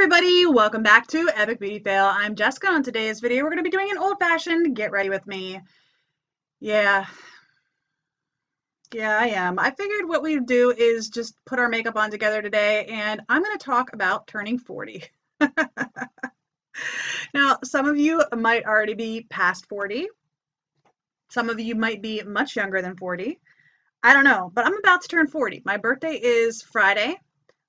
everybody, welcome back to Epic Beauty Fail. I'm Jessica. On today's video, we're going to be doing an old-fashioned get ready with me. Yeah, I am. I figured what we'd do is just put our makeup on together today, and I'm going to talk about turning 40. Now, some of you might already be past 40. Some of you might be much younger than 40. I don't know, but I'm about to turn 40. My birthday is Friday.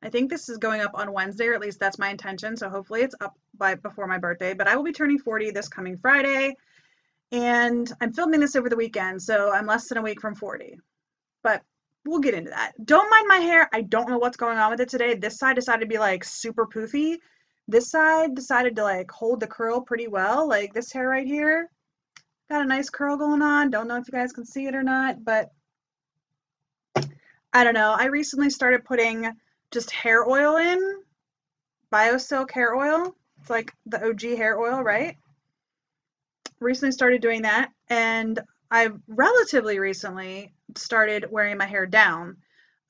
I think this is going up on Wednesday, or at least that's my intention, so hopefully it's up before my birthday, but I will be turning 40 this coming Friday, and I'm filming this over the weekend, so I'm less than a week from 40, but we'll get into that. Don't mind my hair. I don't know what's going on with it today. This side decided to be like super poofy. This side decided to like hold the curl pretty well, like this hair right here. Got a nice curl going on. Don't know if you guys can see it or not, but I don't know. I recently started putting just hair oil in, BioSilk hair oil. It's like the OG hair oil, right? Recently started doing that, and I've relatively recently started wearing my hair down.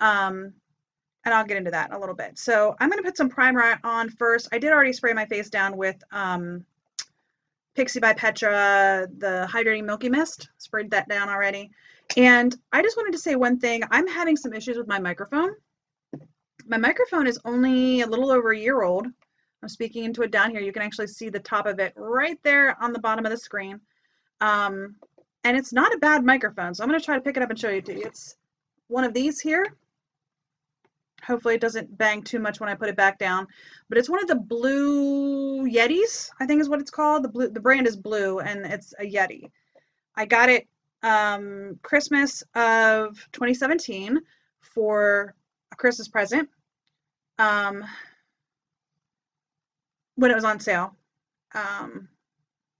And I'll get into that in a little bit. So I'm going to put some primer on first. I did already spray my face down with Pixie by Petra, the Hydrating Milky Mist. Sprayed that down already. And I just wanted to say one thing. I'm having some issues with my microphone. My microphone is only a little over a year old. I'm speaking into it down here. You can actually see the top of it right there on the bottom of the screen. And it's not a bad microphone, so I'm going to try to pick it up and show you to you. It's one of these here. Hopefully it doesn't bang too much when I put it back down. But it's one of the Blue Yetis, I think is what it's called. The brand is Blue, and it's a Yeti. I got it Christmas of 2017 for a Christmas present when it was on sale. It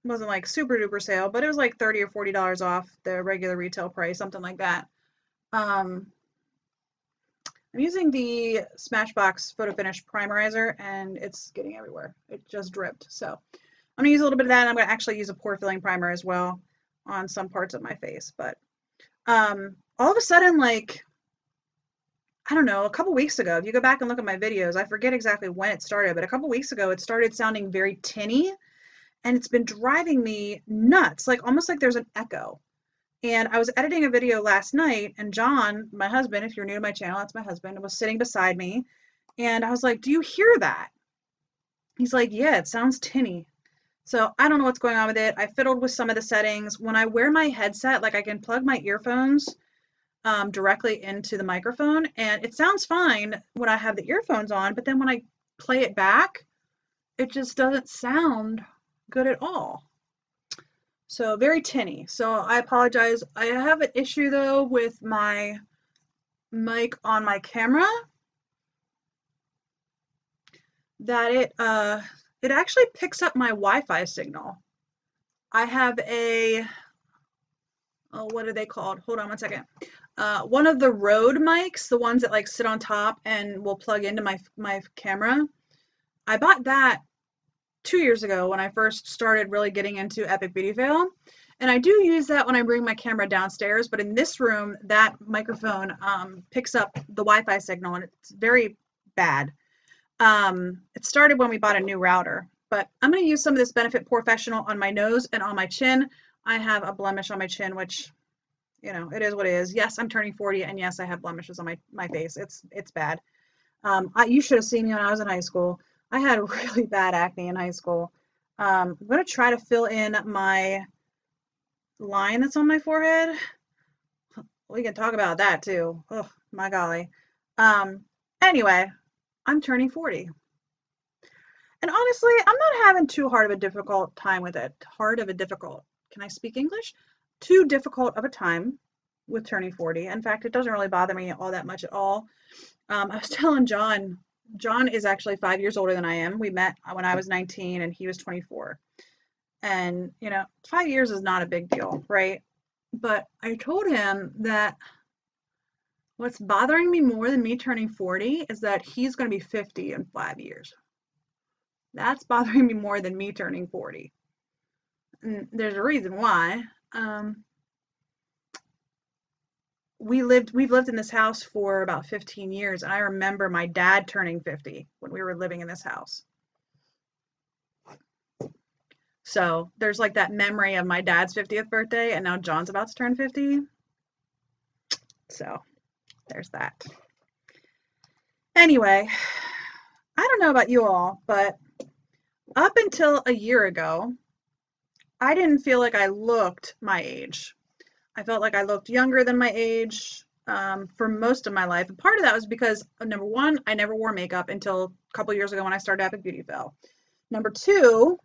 wasn't like super duper sale, but it was like $30 or $40 off the regular retail price, something like that. I'm using the Smashbox Photo Finish Primerizer, and it's getting everywhere. It just dripped. So I'm going to use a little bit of that, and I'm going to actually use a pore filling primer as well on some parts of my face. But all of a sudden, like, I don't know, a couple weeks ago, if you go back and look at my videos, I forget exactly when it started, but a couple weeks ago, it started sounding very tinny, and it's been driving me nuts, like almost like there's an echo. And I was editing a video last night, and John, my husband, if you're new to my channel, that's my husband, was sitting beside me, and I was like, do you hear that? He's like, yeah, it sounds tinny. So I don't know what's going on with it. I fiddled with some of the settings. When I wear my headset, like I can plug my earphones directly into the microphone, and it sounds fine when I have the earphones on, but then when I play it back, it just doesn't sound good at all. So very tinny. So I apologize. I have an issue though with my mic on my camera, that it actually picks up my Wi-Fi signal. I have a, oh, what are they called? Hold on one second. One of the Rode mics, the ones that like sit on top and will plug into my camera. I bought that 2 years ago when I first started really getting into Epic Beauty Fail. And I do use that when I bring my camera downstairs, but in this room, that microphone picks up the Wi-Fi signal, and it's very bad. It started when we bought a new router, but I'm going to use some of this Benefit Professional on my nose and on my chin. I have a blemish on my chin, which, you know, it is what it is. Yes, I'm turning 40, and yes, I have blemishes on my face. It's bad. You should have seen me when I was in high school. I had really bad acne in high school. I'm going to try to fill in my line that's on my forehead. We can talk about that too. Oh, my golly. Anyway, I'm turning 40. And honestly, I'm not having too hard of a difficult time with it. Can I speak English? Too difficult of a time with turning 40. In fact, it doesn't really bother me all that much at all. I was telling John is actually 5 years older than I am. We met when I was 19 and he was 24. And, you know, 5 years is not a big deal, right? But I told him that what's bothering me more than me turning 40 is that he's going to be 50 in 5 years. That's bothering me more than me turning 40. And there's a reason why. We've lived in this house for about 15 years, and I remember my dad turning 50 when we were living in this house. So there's like that memory of my dad's 50th birthday, and now John's about to turn 50. So there's that. Anyway, I don't know about you all, but up until a year ago, I didn't feel like I looked my age. I felt like I looked younger than my age for most of my life. And part of that was because, number one, I never wore makeup until a couple years ago when I started Epic Beauty Fail. Number two,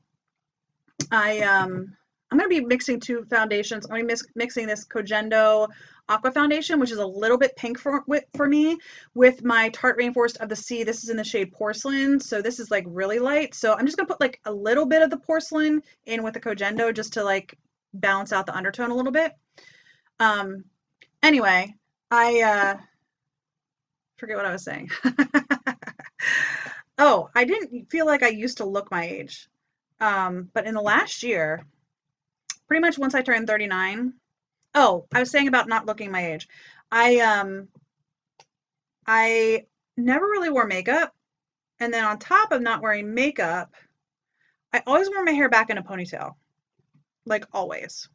I'm going to be mixing two foundations. I'm going to be mixing this Kogendo Aqua Foundation, which is a little bit pink for me, with my Tarte Rainforest of the Sea. This is in the shade Porcelain, so this is like really light. So I'm just going to put like a little bit of the Porcelain in with the Kogendo just to like balance out the undertone a little bit. Anyway, I forget what I was saying. Oh, I didn't feel like I used to look my age. But in the last year, pretty much once I turned 39. Oh, I was saying about not looking my age. I never really wore makeup, and then on top of not wearing makeup, I always wore my hair back in a ponytail. Like always.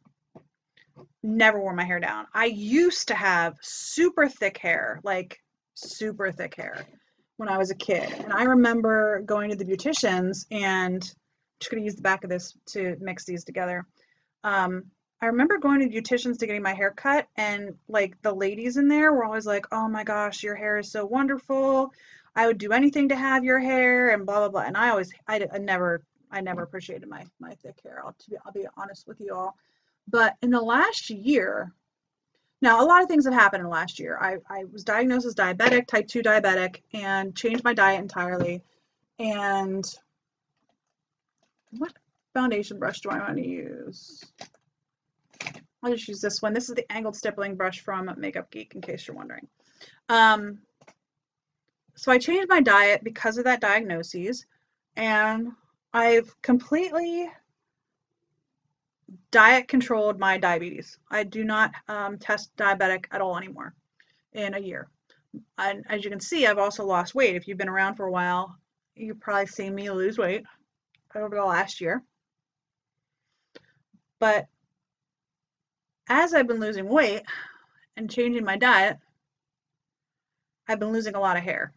Never wore my hair down. I used to have super thick hair, like super thick hair when I was a kid. And I remember going to the beauticians, and I'm just going to use the back of this to mix these together. I remember going to beauticians to getting my hair cut, and like the ladies in there were always like, "Oh my gosh, your hair is so wonderful. I would do anything to have your hair," and blah blah blah. And I never appreciated my thick hair. I'll be honest with you all. But in the last year, now a lot of things have happened in the last year. I was diagnosed as diabetic, type 2 diabetic, and changed my diet entirely. And what foundation brush do I want to use? I'll just use this one. This is the angled stippling brush from Makeup Geek, in case you're wondering. So I changed my diet because of that diagnosis, and I've completely diet controlled my diabetes. I do not test diabetic at all anymore in a year. And as you can see, I've also lost weight. If you've been around for a while, you've probably seen me lose weight over the last year. But as I've been losing weight and changing my diet, I've been losing a lot of hair.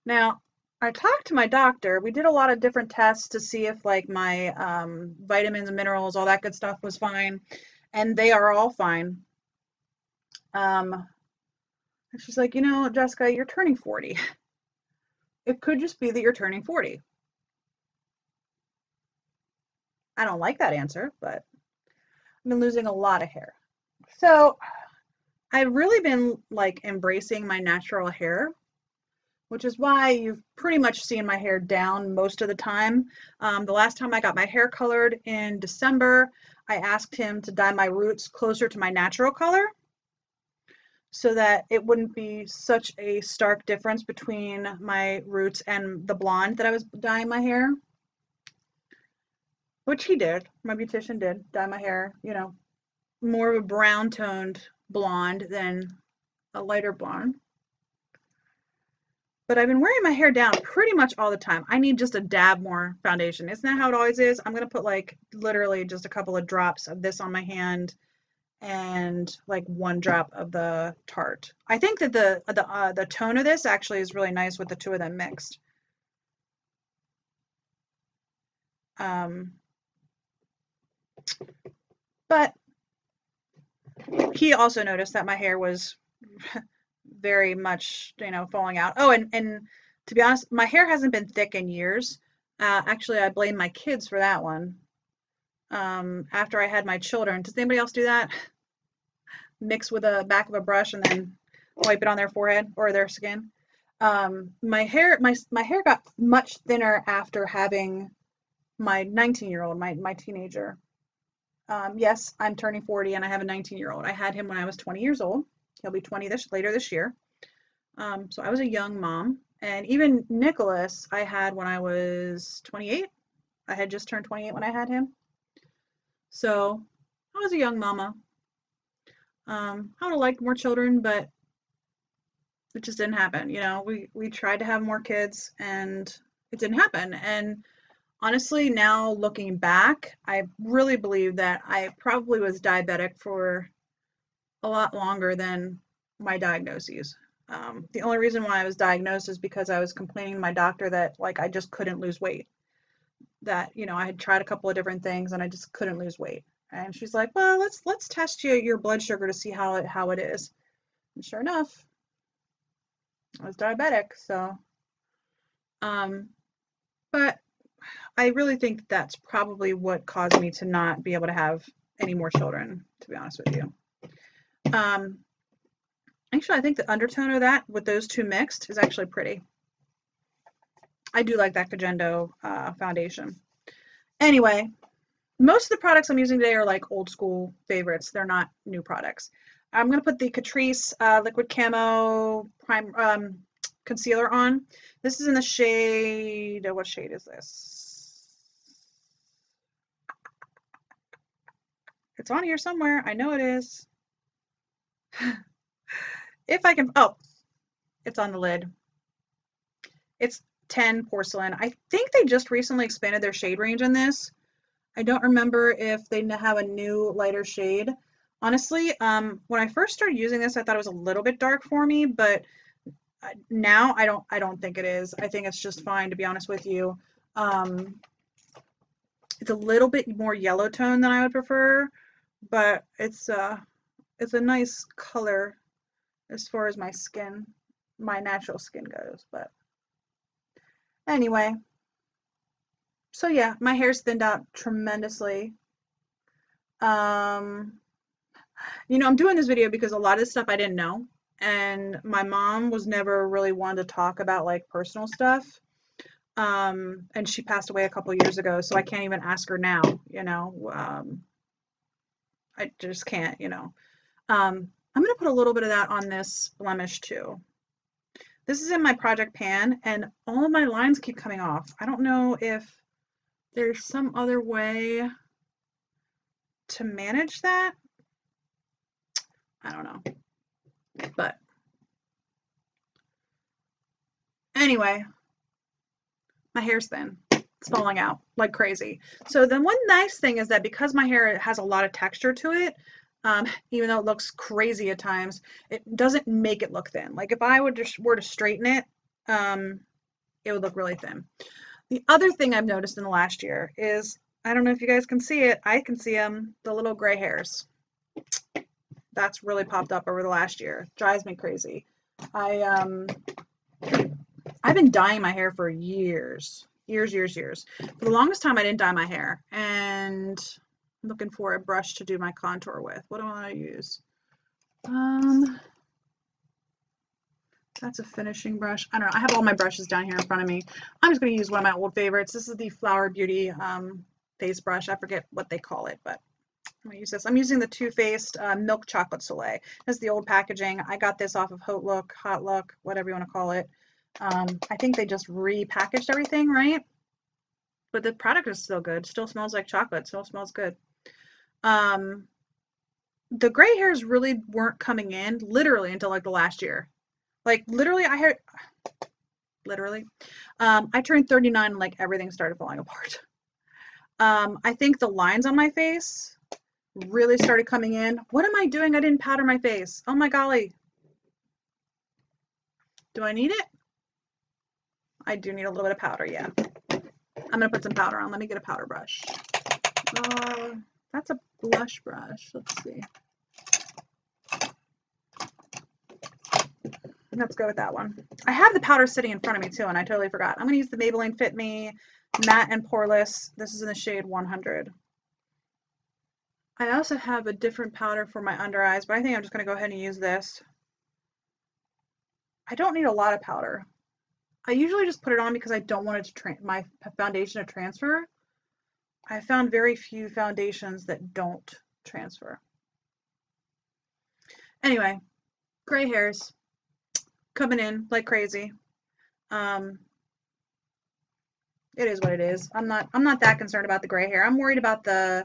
Now, I talked to my doctor. We did a lot of different tests to see if like my vitamins and minerals, all that good stuff was fine. And they are all fine. And she's like, you know, Jessica, you're turning 40. It could just be that you're turning 40. I don't like that answer, but I've been losing a lot of hair. So I've really been like embracing my natural hair, which is why you've pretty much seen my hair down most of the time. The last time I got my hair colored in December, I asked him to dye my roots closer to my natural color so that it wouldn't be such a stark difference between my roots and the blonde that I was dyeing my hair. Which he did. My beautician did dye my hair, you know, more of a brown toned blonde than a lighter blonde. But I've been wearing my hair down pretty much all the time. I need just a dab more foundation. Isn't that how it always is? I'm going to put like literally just a couple of drops of this on my hand and like one drop of the Tarte. I think that the tone of this actually is really nice with the two of them mixed. But he also noticed that my hair was very much, you know, falling out. Oh, and to be honest, my hair hasn't been thick in years. Actually, I blame my kids for that one. After I had my children. Does anybody else do that? Mix with the back of a brush and then wipe it on their forehead or their skin. My hair got much thinner after having my 19-year-old, my teenager. Yes, I'm turning 40 and I have a 19-year-old. I had him when I was 20 years old. He'll be 20 later this year. So I was a young mom. And even Nicholas, I had when I was 28. I had just turned 28 when I had him. So I was a young mama. I would have liked more children, but it just didn't happen. You know, we tried to have more kids and it didn't happen. And Honestly, now looking back, I really believe that I probably was diabetic for a lot longer than my diagnoses. The only reason why I was diagnosed is because I was complaining to my doctor that like I just couldn't lose weight. That I had tried a couple of different things and I just couldn't lose weight. And she's like, "Well, let's test your blood sugar to see how it is." And sure enough, I was diabetic. So, um, but I really think that's probably what caused me to not be able to have any more children, to be honest with you. Um, Actually, I think the undertone of that with those two mixed is actually pretty. I do like that Kagendo foundation. Anyway, most of the products I'm using today are like old school favorites. They're not new products. I'm going to put the Catrice Liquid Camo Prime Concealer on. This is in the shade, what shade is this? It's on here somewhere. I know it is. If I can, oh, it's on the lid. It's 10 Porcelain. I think they just recently expanded their shade range in this. I don't remember if they have a new lighter shade. Honestly, when I first started using this, I thought it was a little bit dark for me, but now I don't think it is. I think it's just fine, to be honest with you. It's a little bit more yellow tone than I would prefer, but it's a nice color as far as my skin, my natural skin goes. But anyway, so yeah, my hair's thinned out tremendously. I'm doing this video because a lot of this stuff I didn't know, and my mom was never really one to talk about like personal stuff. And she passed away a couple years ago, so I can't even ask her now, I just can't. I'm gonna put a little bit of that on this blemish too. This is in my project pan, and all of my lines keep coming off. I don't know if there's some other way to manage that. I don't know. But anyway, my hair's thin. It's falling out like crazy. So the one nice thing is that because my hair has a lot of texture to it, even though it looks crazy at times, it doesn't make it look thin. Like if I were to straighten it, it would look really thin. The other thing I've noticed in the last year is, I don't know if you guys can see it, I can see them, the little gray hairs. That's really popped up over the last year. Drives me crazy. I've been dyeing my hair for years. For the longest time I didn't dye my hair, and I'm looking for a brush to do my contour with. What do I want to use? That's a finishing brush. I don't know. I have all my brushes down here in front of me. I'm just going to use one of my old favorites. This is the Flower Beauty face brush. I forget what they call it, but I'm going to use this. I'm using the Too Faced Milk Chocolate Soleil. This is the old packaging. I got this off of Hot Look, whatever you want to call it. I think they just repackaged everything, right? But the product is still good. Still smells like chocolate. Still smells good. The gray hairs really weren't coming in literally until like the last year. Like literally, I turned 39 and like everything started falling apart. I think the lines on my face really started coming in. What am I doing? I didn't powder my face. Oh my golly. Do I need it? I do need a little bit of powder, yeah. I'm gonna put some powder on. Let me get a powder brush. That's a blush brush. Let's see. Let's go with that one. I have the powder sitting in front of me too, and I totally forgot. I'm going to use the Maybelline Fit Me Matte and Poreless. This is in the shade 100. I also have a different powder for my under eyes, but I think I'm just going to go ahead and use this. I don't need a lot of powder. I usually just put it on because I don't want it to my foundation to transfer. I found very few foundations that don't transfer. Anyway, gray hairs coming in like crazy. It is what it is. I'm not that concerned about the gray hair. I'm worried about the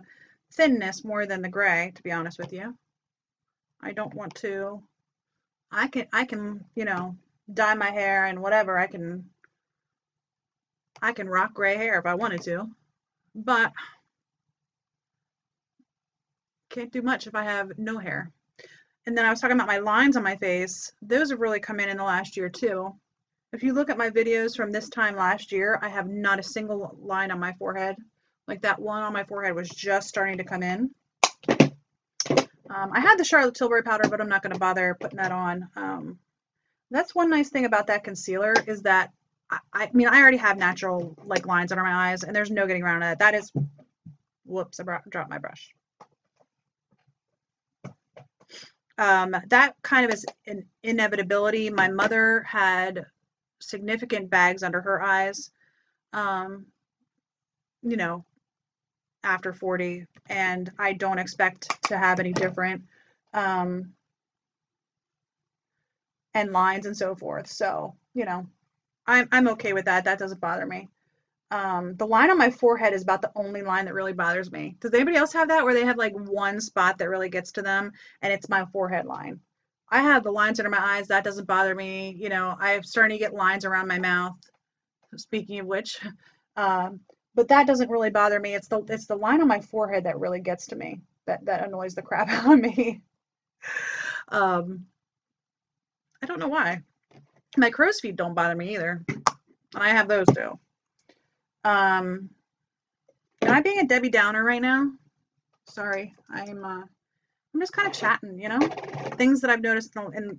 thinness more than the gray, to be honest with you. I don't want to. I can, dye my hair and whatever. I can I can rock gray hair if I wanted to, but can't do much if I have no hair. And then I was talking about my lines on my face. Those have really come in the last year too. If you look at my videos from this time last year, I have not a single line on my forehead. Like that one on my forehead was just starting to come in. I had the Charlotte Tilbury powder, but I'm not going to bother putting that on. That's one nice thing about that concealer is that I mean, I already have natural like lines under my eyes, and there's no getting around it. That is, whoops, I dropped my brush. That kind of is an inevitability. My mother had significant bags under her eyes, you know, after 40, and I don't expect to have any different, and lines and so forth. So, you know, I'm okay with that. That doesn't bother me. The line on my forehead is about the only line that really bothers me. Does anybody else have that where they have like one spot that really gets to them and it's my forehead line? I have the lines under my eyes. That doesn't bother me. You know, I'm starting to get lines around my mouth. Speaking of which, but that doesn't really bother me. It's the line on my forehead that really gets to me. That annoys the crap out of me. I don't know why. My crow's feet don't bother me either. And I have those too. Am I being a Debbie Downer right now? Sorry, I'm just kind of chatting, you know, things that I've noticed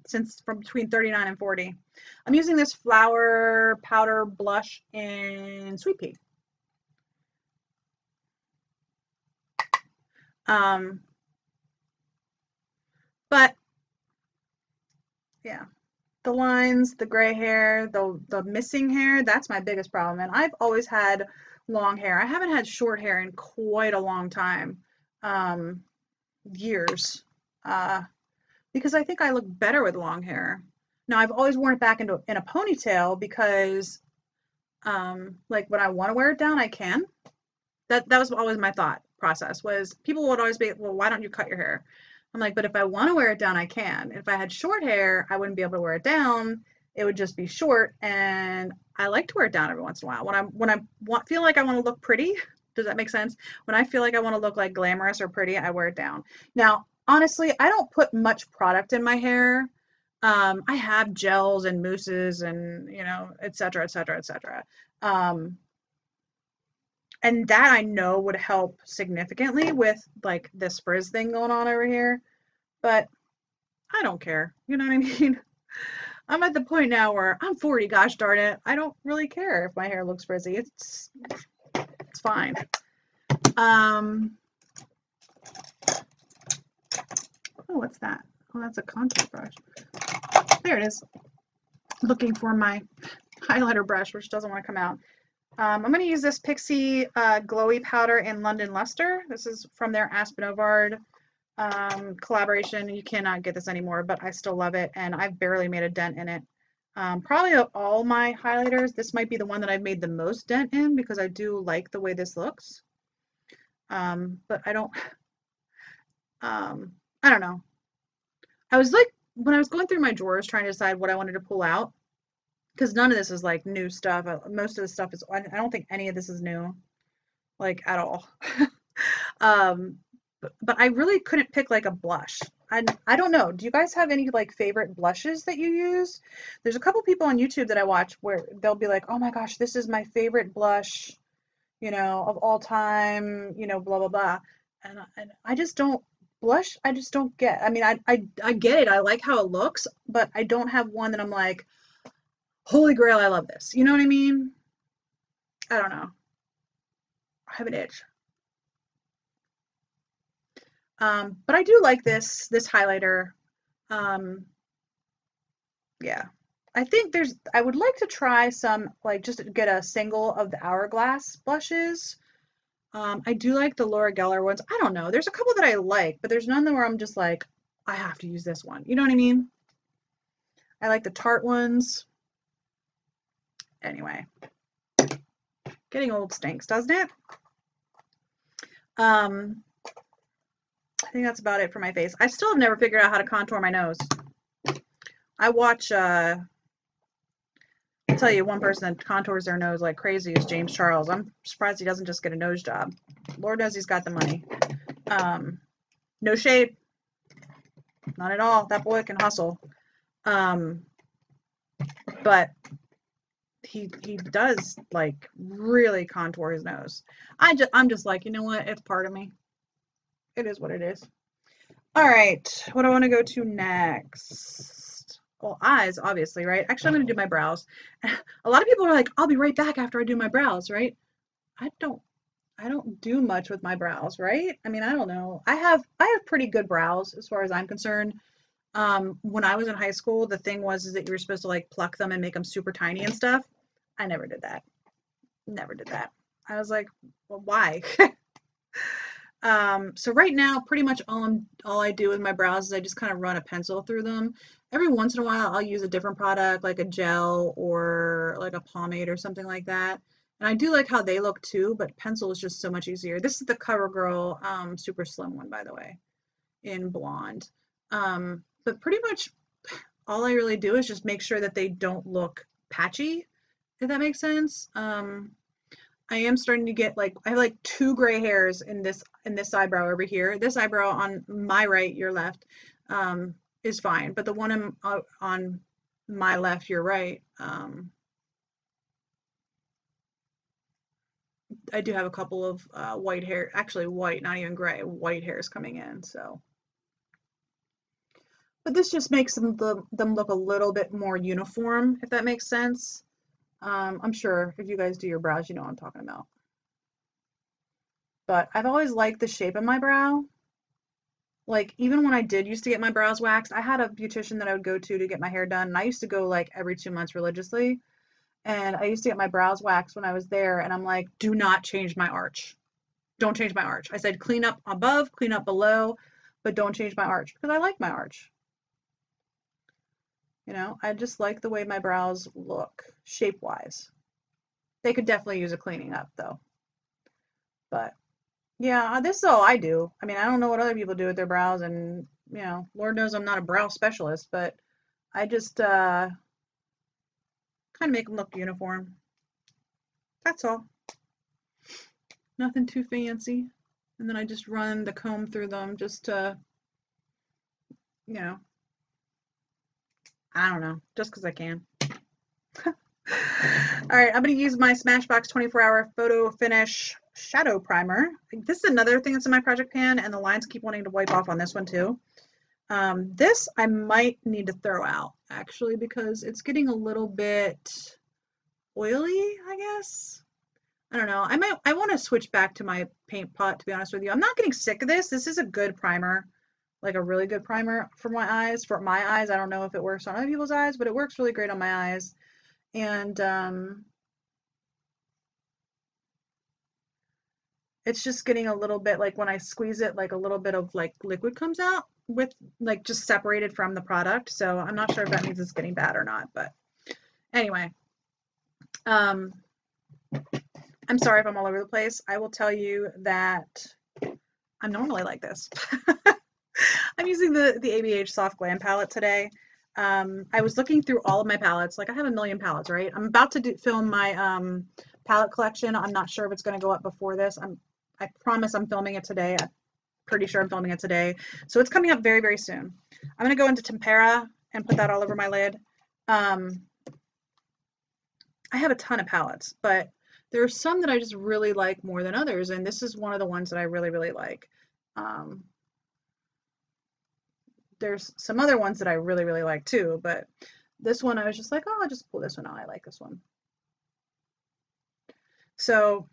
since from between 39 and 40. I'm using this flower powder blush in Sweet Pea. But yeah, the lines, the gray hair, the missing hair, that's my biggest problem. And I've always had long hair. I haven't had short hair in quite a long time, years, because I think I look better with long hair. Now I've always worn it back in a ponytail because, like when I want to wear it down, I can. That was always my thought process was people would always be, well, why don't you cut your hair? I'm like, but if I want to wear it down, I can. If I had short hair, I wouldn't be able to wear it down. It would just be short, and I like to wear it down every once in a while. When I feel like I want to look pretty, does that make sense? When I feel like I want to look like glamorous or pretty, I wear it down. Now, honestly, I don't put much product in my hair. I have gels and mousses and, you know, et cetera, et cetera, et cetera. And that I know would help significantly with like this frizz thing going on over here, but I don't care. You know what I mean? I'm at the point now where I'm 40, gosh darn it. I don't really care if my hair looks frizzy. It's fine. Oh, what's that? Oh, that's a contour brush. There it is. Looking for my highlighter brush, which doesn't want to come out. I'm going to use this Pixie Glowy Powder in London Luster. This is from their Aspenovard collaboration. You cannot get this anymore, but I still love it, and I've barely made a dent in it. Probably of all my highlighters, this might be the one that I've made the most dent in because I do like the way this looks. But I don't know. I was like, when I was going through my drawers trying to decide what I wanted to pull out, because none of this is like new stuff. Most of the stuff is, I don't think any of this is new, like at all. But I really couldn't pick like a blush. I don't know. Do you guys have any like favorite blushes that you use? There's a couple people on YouTube that I watch where they'll be like, oh my gosh, this is my favorite blush, you know, of all time, you know, blah, blah, blah. And I just don't, blush, I just don't get. I mean, I get it. I like how it looks, but I don't have one that I'm like, holy grail, I love this. You know what I mean? I don't know. I have an itch. But I do like this highlighter. Yeah. I think I would like to try some, like just get a single of the Hourglass blushes. I do like the Laura Geller ones. I don't know. There's a couple that I like, but there's none where I'm just like, I have to use this one. You know what I mean? I like the Tarte ones. Anyway, getting old stinks, doesn't it? I think that's about it for my face. I still have never figured out how to contour my nose. I watch I'll tell you, one person that contours their nose like crazy is James Charles. I'm surprised he doesn't just get a nose job. Lord knows he's got the money. No shade, not at all. That boy can hustle. But he does like really contour his nose. I'm just like, you know what? It's part of me. It is what it is. All right, what do I want to go to next? Well, eyes, obviously, right? Actually, I'm going to do my brows. A lot of people are like, I'll be right back after I do my brows, right? I don't do much with my brows, right? I mean, I don't know. I have pretty good brows as far as I'm concerned. When I was in high school, the thing was is that you were supposed to like pluck them and make them super tiny and stuff. I never did that. Never did that. I was like, well, why? So right now, pretty much all I do with my brows is I just kind of run a pencil through them. Every once in a while, I'll use a different product, like a gel or like a pomade or something like that. And I do like how they look too, but pencil is just so much easier. This is the CoverGirl Super Slim one, by the way, in blonde. But pretty much all I really do is just make sure that they don't look patchy, if that makes sense. I am starting to get like I have like 2 gray hairs in this eyebrow over here. This eyebrow on my right, your left, is fine, but the one on my left, your right, I do have a couple of white hair, actually white, not even gray, white hairs coming in. So, but this just makes them look a little bit more uniform, if that makes sense. I'm sure if you guys do your brows, you know what I'm talking about. But I've always liked the shape of my brow. Like even when I did used to get my brows waxed, I had a beautician that I would go to get my hair done, and I used to go like every 2 months religiously. And I used to get my brows waxed when I was there, and I'm like, do not change my arch. Don't change my arch. I said clean up above, clean up below, but don't change my arch because I like my arch. You know, I just like the way my brows look shape-wise. They could definitely use a cleaning up though. But yeah, this is all I do. I mean, I don't know what other people do with their brows, and you know, Lord knows I'm not a brow specialist, but I just kind of make them look uniform. That's all. Nothing too fancy. And then I just run the comb through them just to, you know, I don't know, just because I can. All right, I'm going to use my Smashbox 24-hour photo finish shadow primer. This is another thing that's in my project pan, and the lines keep wanting to wipe off on this one too. This I might need to throw out actually because it's getting a little bit oily, I guess. I don't know. I want to switch back to my paint pot, to be honest with you. I'm not getting sick of this. This is a good primer, like a really good primer for my eyes. For my eyes, I don't know if it works on other people's eyes, but it works really great on my eyes. And it's just getting a little bit like when I squeeze it, like a little bit of like liquid comes out with like just separated from the product. So I'm not sure if that means it's getting bad or not, but anyway, I'm sorry if I'm all over the place. I will tell you that I'm normally like this. I'm using the EBates Soft Glam palette today. I was looking through all of my palettes. Like I have a million palettes, right? I'm about to film my palette collection. I'm not sure if it's going to go up before this. I promise I'm filming it today. I'm pretty sure I'm filming it today. So it's coming up very, very soon. I'm going to go into Tempera and put that all over my lid. I have a ton of palettes, but there are some that I just really like more than others, and this is one of the ones that I really, really like. There's some other ones that I really, really like too, but this one I was just like, oh, I'll just pull this one out. I like this one. So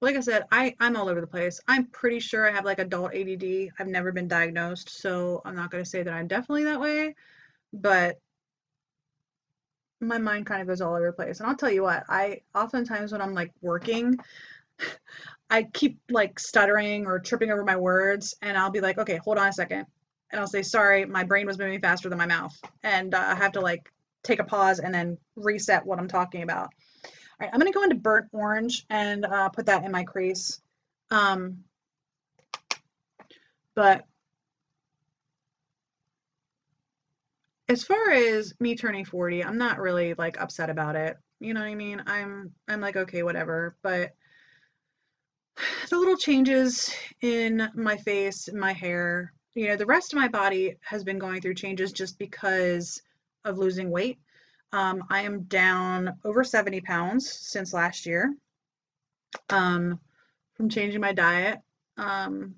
like I said, I'm all over the place. I'm pretty sure I have like adult ADD. I've never been diagnosed, so I'm not going to say that I'm definitely that way, but my mind kind of goes all over the place. And I'll tell you what, I oftentimes when I'm like working, I keep like stuttering or tripping over my words, and I'll be like, okay, hold on a second. And I'll say, sorry, my brain was moving faster than my mouth. And I have to like take a pause and then reset what I'm talking about. All right, I'm going to go into burnt orange and put that in my crease. But As far as me turning 40, I'm not really like upset about it. You know what I mean? I'm like, okay, whatever. But the little changes in my face, my hair, the rest of my body has been going through changes just because of losing weight. I am down over 70 pounds since last year, um, from changing my diet. Um,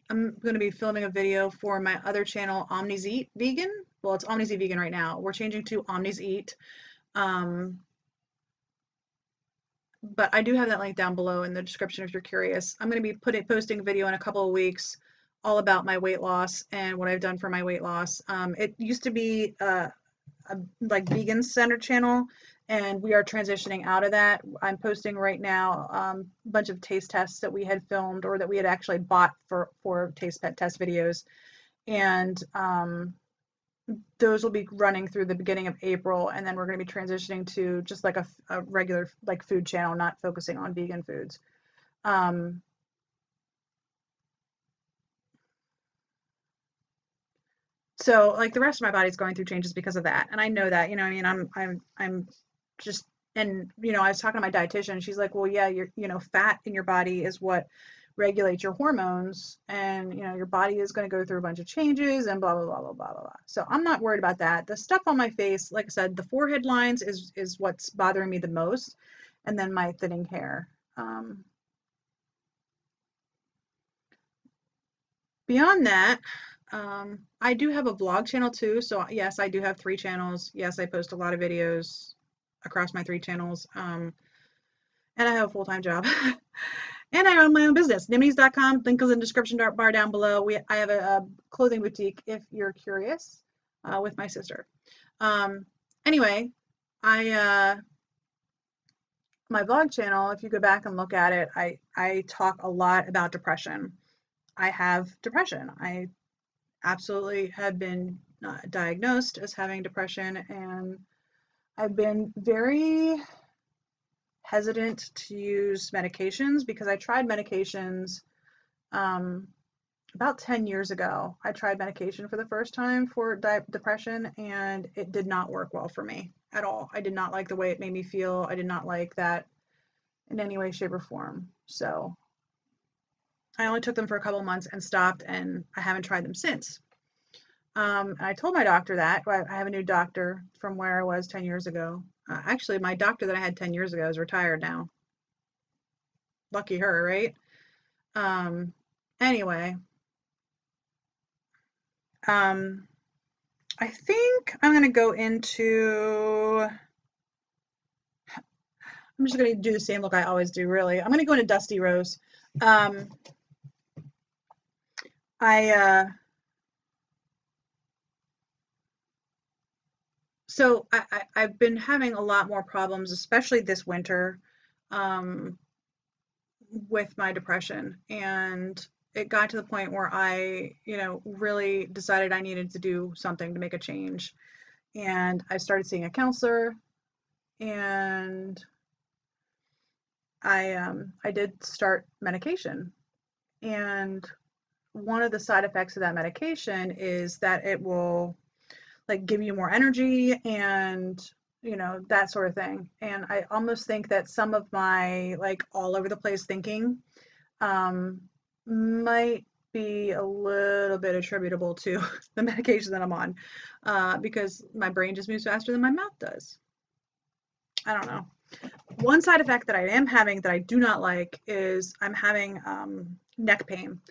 I'm going to be filming a video for my other channel, Omni's Eat Vegan. Well, it's Omni's Eat Vegan right now. We're changing to Omni's Eat. Um, but I do have that link down below in the description if you're curious. I'm going to be posting a video in a couple of weeks all about my weight loss and what I've done for my weight loss. It used to be a like vegan centered channel, and we are transitioning out of that. I'm posting right now a bunch of taste tests that we had filmed or that we had actually bought for taste test videos, and those will be running through the beginning of April, and then we're going to be transitioning to just like a regular like food channel, not focusing on vegan foods. So like the rest of my body's going through changes because of that, and I know that, I mean, I'm just, and I was talking to my dietitian. She's like, well, yeah, fat in your body is what regulates your hormones, and your body is going to go through a bunch of changes and blah blah blah blah blah blah. So I'm not worried about that. The stuff on my face, like I said, the forehead lines is what's bothering me the most, and then my thinning hair. Beyond that, I do have a vlog channel too. So yes, I do have 3 channels. Yes, I post a lot of videos across my 3 channels. And I have a full-time job. And I own my own business, nimmies.com. Link is in the description bar down below. I have a clothing boutique if you're curious, with my sister. Anyway, my vlog channel, if you go back and look at it, I talk a lot about depression. I have depression. I absolutely had been diagnosed as having depression, and I've been very hesitant to use medications because I tried medications about 10 years ago. I tried medication for the first time for depression, and it did not work well for me at all. I did not like the way it made me feel. I did not like that in any way, shape, or form. So I only took them for a couple months and stopped, and I haven't tried them since. I told my doctor that. I have a new doctor from where I was 10 years ago. Actually, my doctor that I had 10 years ago is retired now. Lucky her, right? Anyway, I think I'm going to go into, I'm just going to do the same look I always do, really. I'm going to go into Dusty Rose. So I've been having a lot more problems, especially this winter, with my depression. And it got to the point where I, really decided I needed to do something to make a change. And I started seeing a counselor, and I did start medication. And one of the side effects of that medication is that it will like give you more energy and that sort of thing. And I almost think that some of my like all over the place thinking might be a little bit attributable to the medication that I'm on, because my brain just moves faster than my mouth does. I don't know. One side effect that I am having that I do not like is I'm having neck pain.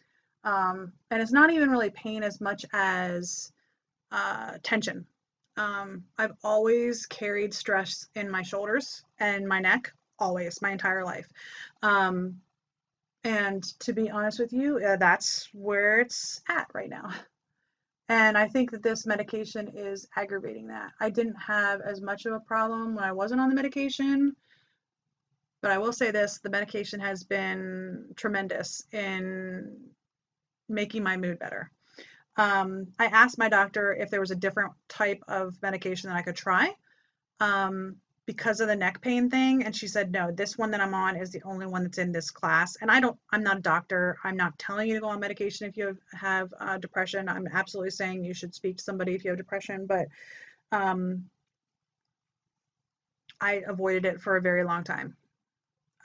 And it's not even really pain as much as tension. I've always carried stress in my shoulders and my neck, always, my entire life. And to be honest with you, that's where it's at right now. And I think that this medication is aggravating that. I didn't have as much of a problem when I wasn't on the medication, but I will say this, the medication has been tremendous in making my mood better. I asked my doctor if there was a different type of medication that I could try. because of the neck pain thing. And she said, no, this one that I'm on is the only one that's in this class. And I'm not a doctor. I'm not telling you to go on medication if you have depression. I'm absolutely saying you should speak to somebody if you have depression, but I avoided it for a very long time.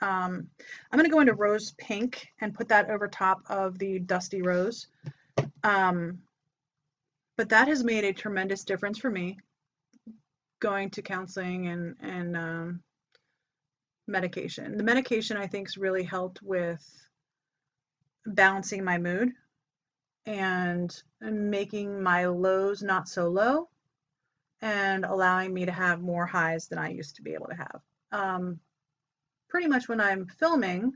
I'm going to go into rose pink and put that over top of the dusty rose. But that has made a tremendous difference for me, going to counseling and medication. The medication, I think, has really helped with balancing my mood and making my lows not so low and allowing me to have more highs than I used to be able to have. Pretty much when I'm filming,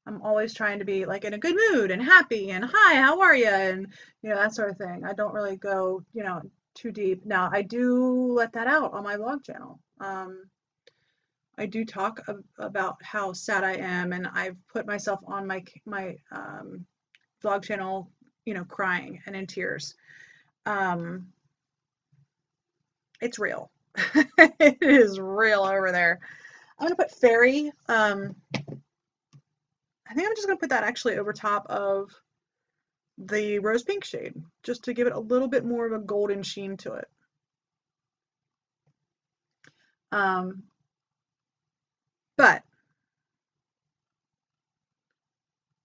I'm always trying to be like in a good mood and happy and hi, how are you? And, you know, that sort of thing. I don't really go, you know, too deep. Now, I do let that out on my vlog channel. I do talk about how sad I am, and I've put myself on my vlog channel, you know, crying and in tears. It's real. It is real over there. I'm gonna put fairy. I think I'm just gonna put that actually over top of the rose pink shade, just to give it a little bit more of a golden sheen to it. But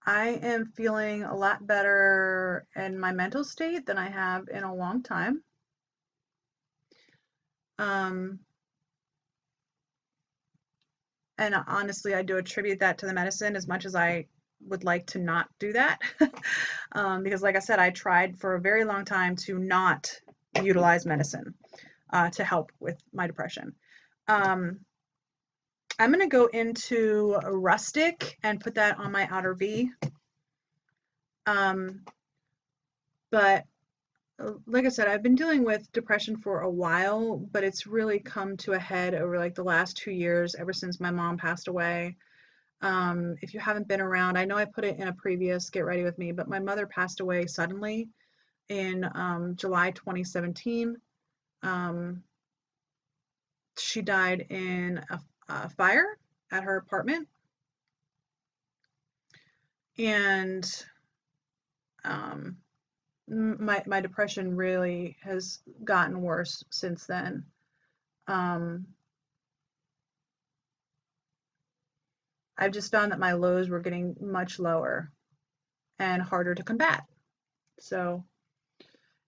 I am feeling a lot better in my mental state than I have in a long time. And honestly, I do attribute that to the medicine as much as I would like to not do that. Because like I said, I tried for a very long time to not utilize medicine to help with my depression. I'm going to go into rustic and put that on my outer V. But like I said, I've been dealing with depression for a while, but it's really come to a head over like the last 2 years, ever since my mom passed away. If you haven't been around, I know I put it in a previous Get Ready With Me, but my mother passed away suddenly in July 2017. She died in a fire at her apartment. And my depression really has gotten worse since then. I've just found that my lows were getting much lower and harder to combat. So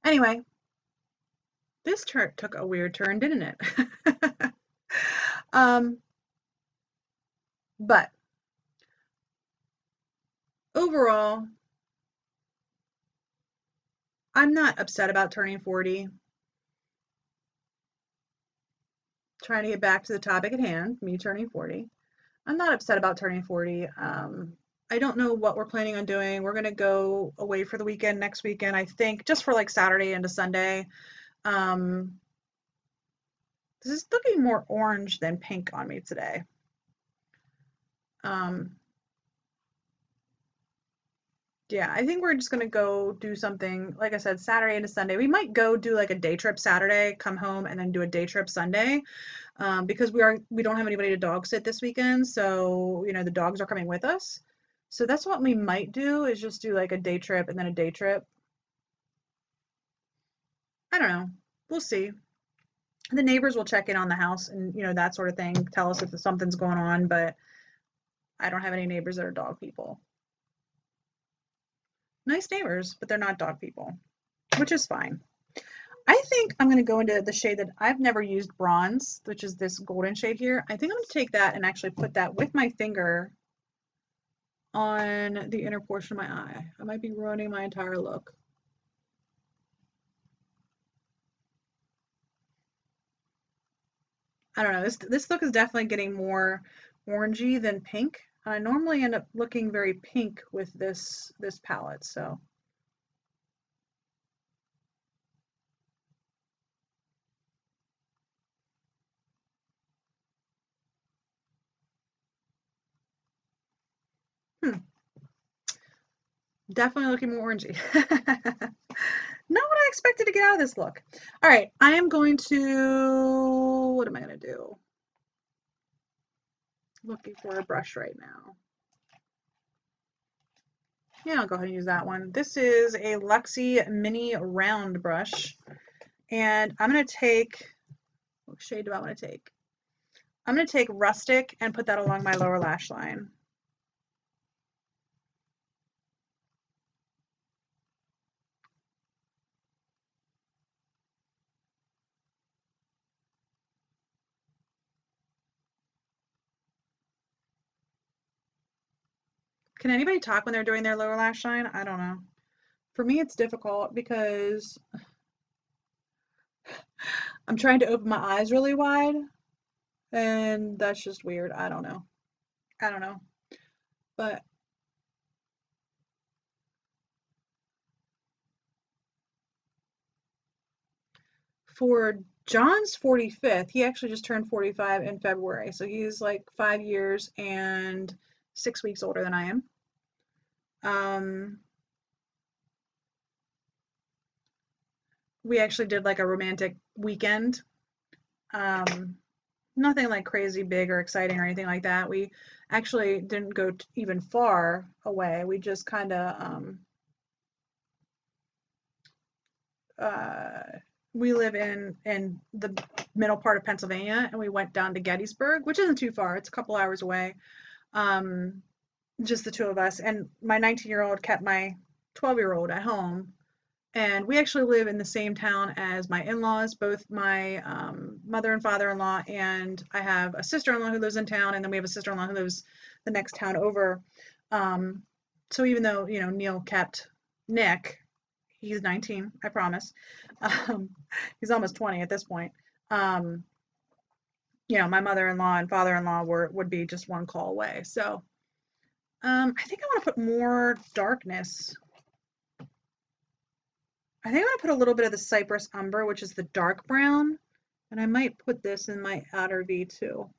anyway, this chart took a weird turn, didn't it? But overall, I'm not upset about turning 40. Trying to get back to the topic at hand, me turning 40. I'm not upset about turning 40. I don't know what we're planning on doing. We're going to go away for the weekend next weekend, I think, just for like Saturday into Sunday. This is looking more orange than pink on me today. Yeah, I think we're just gonna go do something, like I said, Saturday into Sunday. We might go do like a day trip Saturday, come home, and then do a day trip Sunday, because we don't have anybody to dog sit this weekend, so you know the dogs are coming with us. So that's what we might do, is just do like a day trip and then a day trip. I don't know. We'll see. The neighbors will check in on the house and you know that sort of thing, tell us if something's going on, but I don't have any neighbors that are dog people. Nice neighbors, but they're not dog people, which is fine. I think I'm going to go into the shade that I've never used, bronze, which is this golden shade here. I think I'm going to take that and actually put that with my finger on the inner portion of my eye. I might be ruining my entire look. I don't know. This look is definitely getting more orangey than pink. I normally end up looking very pink with this palette, so. Definitely looking more orangey. Not what I expected to get out of this look. All right, I am going to, what am I going to do? looking for a brush right now. Yeah, I'll go ahead and use that one. This is a Luxie mini round brush. And I'm going to take, what shade do I want to take? I'm going to take Rustic and put that along my lower lash line. Can anybody talk when they're doing their lower lash line? I don't know. For me, it's difficult because I'm trying to open my eyes really wide, and that's just weird. I don't know. I don't know. But for John's 45th, he actually just turned 45 in February. So he's like 5 years and 6 weeks older than I am. We actually did like a romantic weekend. Nothing like crazy big or exciting or anything like that. We actually didn't go even far away. We just kind of we live in the middle part of Pennsylvania, and we went down to Gettysburg, which isn't too far. It's a couple hours away. Just the two of us, and my 19-year-old kept my 12-year-old at home. And we actually live in the same town as my in-laws, both my mother and father-in-law, and I have a sister-in-law who lives in town, and then we have a sister-in-law who lives the next town over. So even though, you know, Neil kept Nick, he's 19, I promise. He's almost 20 at this point. You know, my mother-in-law and father-in-law would be just one call away. So I think I want to put more darkness. I think I'm going to put a little bit of the Cypress Umber, which is the dark brown, and I might put this in my outer V too.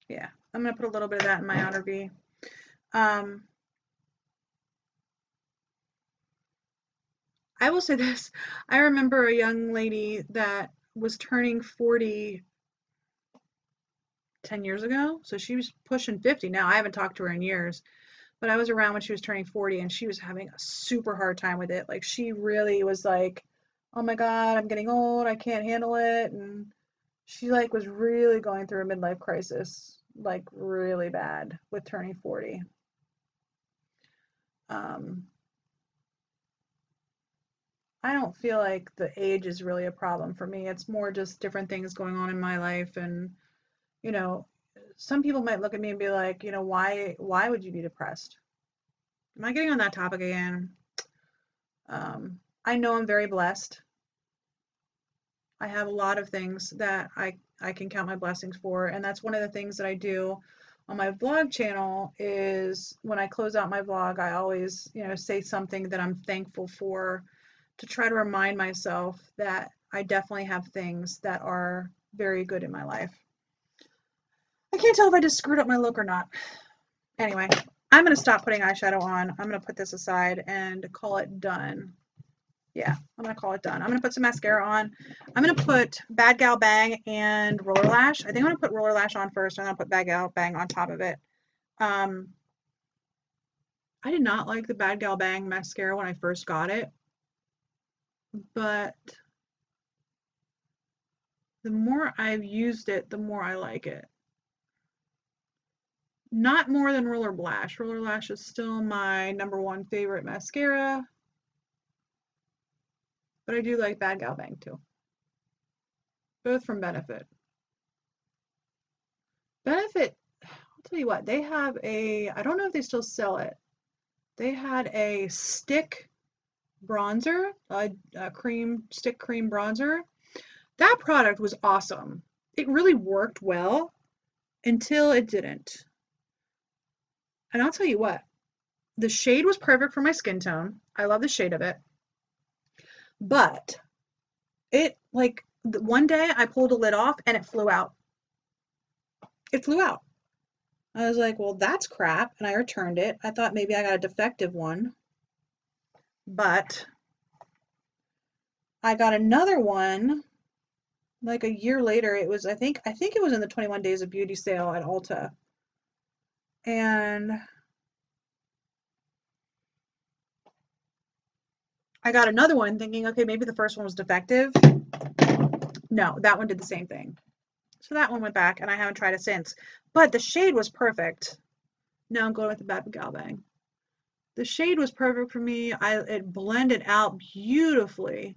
Yeah, I'm going to put a little bit of that in my outer V. I will say this. I remember a young lady that was turning 40 10 years ago. So she was pushing 50 now. I haven't talked to her in years, but I was around when she was turning 40, and she was having a super hard time with it. Like she really was like, oh my God, I'm getting old. I can't handle it. And she like was really going through a midlife crisis, like really bad with turning 40. I don't feel like the age is really a problem for me. It's more just different things going on in my life. And, you know, some people might look at me and be like, you know, why would you be depressed? Am I getting on that topic again? I know I'm very blessed. I have a lot of things that I can count my blessings for. And that's one of the things that I do on my vlog channel is when I close out my vlog, I always, you know, say something that I'm thankful for to try to remind myself that I definitely have things that are very good in my life. I can't tell if I just screwed up my look or not. Anyway, I'm going to stop putting eyeshadow on. I'm going to put this aside and call it done. Yeah, I'm going to call it done. I'm going to put some mascara on. I'm going to put Bad Gal Bang and Roller Lash. I think I'm going to put Roller Lash on first, and I'm going to put Bad Gal Bang on top of it. I did not like the Bad Gal Bang mascara when I first got it, but the more I've used it, the more I like it. Not more than Roller Lash. Roller Lash is still my #1 favorite mascara, but I do like Bad Gal Bang too. Both from Benefit. Benefit, I'll tell you what, they have I don't know if they still sell it. They had a stick bronzer, a stick cream bronzer. That product was awesome. It really worked well until it didn't. And I'll tell you what, the shade was perfect for my skin tone. I love the shade of it. But it, like, one day I pulled a lid off and it flew out. It flew out. I was like, well, that's crap. And I returned it. I thought maybe I got a defective one. But I got another one like a year later. It was, I think it was in the 21 Days of Beauty sale at Ulta. And I got another one thinking, okay, maybe the first one was defective. No, that one did the same thing. So that one went back and I haven't tried it since. But the shade was perfect. Now I'm going with the Bad Gal Bang. The shade was perfect for me. It blended out beautifully.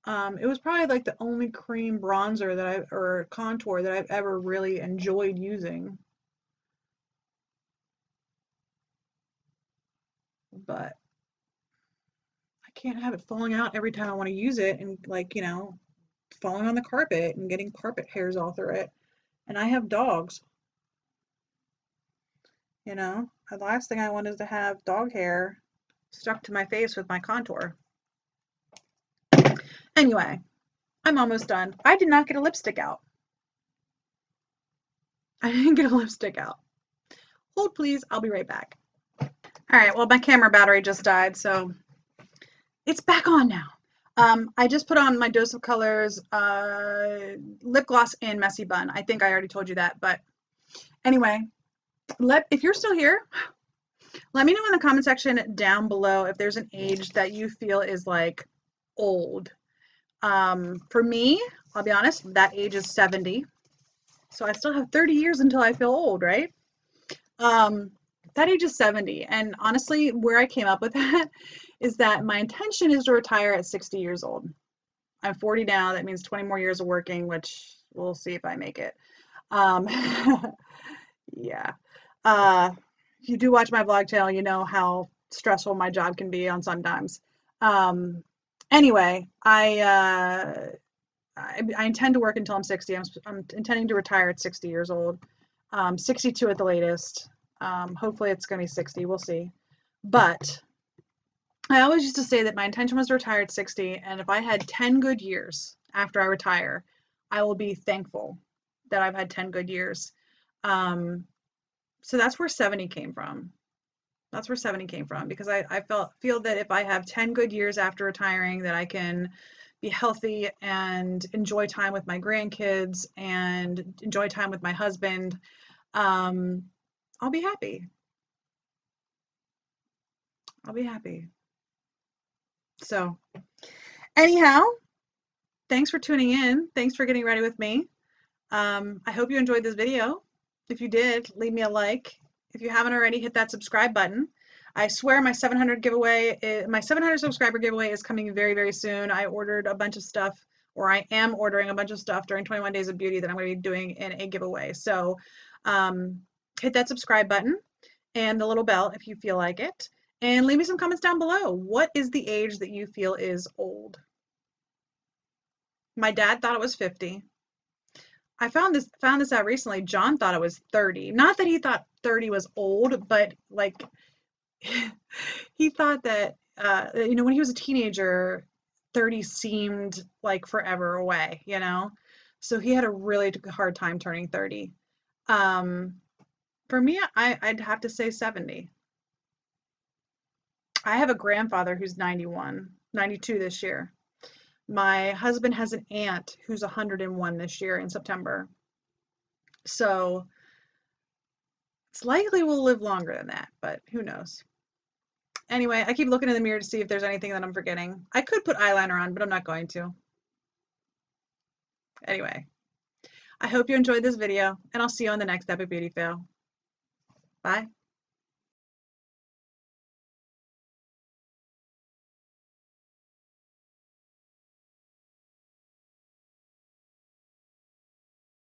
It was probably like the only cream bronzer or contour that I've ever really enjoyed using. But I can't have it falling out every time I want to use it and, like, falling on the carpet and getting carpet hairs all through it. And I have dogs, The last thing I want is to have dog hair stuck to my face with my contour. Anyway, I'm almost done. I did not get a lipstick out. I didn't get a lipstick out. Hold please, I'll be right back. All right, well, my camera battery just died, so it's back on now. I just put on my Dose of Colors lip gloss in Messy Bun. I think I already told you that, but anyway, if you're still here, let me know in the comment section down below if there's an age that you feel is like old. For me, I'll be honest, that age is 70. So I still have 30 years until I feel old, right? That age is 70. And honestly, where I came up with that is that my intention is to retire at 60 years old. I'm 40 now. That means 20 more years of working, which we'll see if I make it. Yeah. If you do watch my vlog channel, you know how stressful my job can be on sometimes. Anyway, I intend to work until I'm 60. I'm intending to retire at 60 years old. 62 at the latest. Hopefully it's going to be 60. We'll see. But I always used to say that my intention was to retire at 60, and if I had 10 good years after I retire, I will be thankful that I've had 10 good years. So that's where 70 came from. That's where 70 came from, because I feel that if I have 10 good years after retiring, that I can be healthy and enjoy time with my grandkids and enjoy time with my husband. I'll be happy. I'll be happy. So anyhow, thanks for tuning in. Thanks for getting ready with me. I hope you enjoyed this video. If you did, leave me a like. If you haven't already, hit that subscribe button. I swear my 700 subscriber giveaway is coming very, very soon. I ordered a bunch of stuff, or I am ordering a bunch of stuff during 21 Days of Beauty that I'm going to be doing in a giveaway. So hit that subscribe button and the little bell if you feel like it. And leave me some comments down below. What is the age that you feel is old? My dad thought it was 50. I found this out recently. John thought it was 30. Not that he thought 30 was old, but like he thought that when he was a teenager, 30 seemed like forever away, So he had a really hard time turning 30. For me, I'd have to say 70. I have a grandfather who's 91, 92 this year. My husband has an aunt who's 101 this year in September. So it's likely we'll live longer than that, but who knows? Anyway, I keep looking in the mirror to see if there's anything that I'm forgetting. I could put eyeliner on, but I'm not going to. Anyway, I hope you enjoyed this video, and I'll see you on the next Epic Beauty Fail. Bye.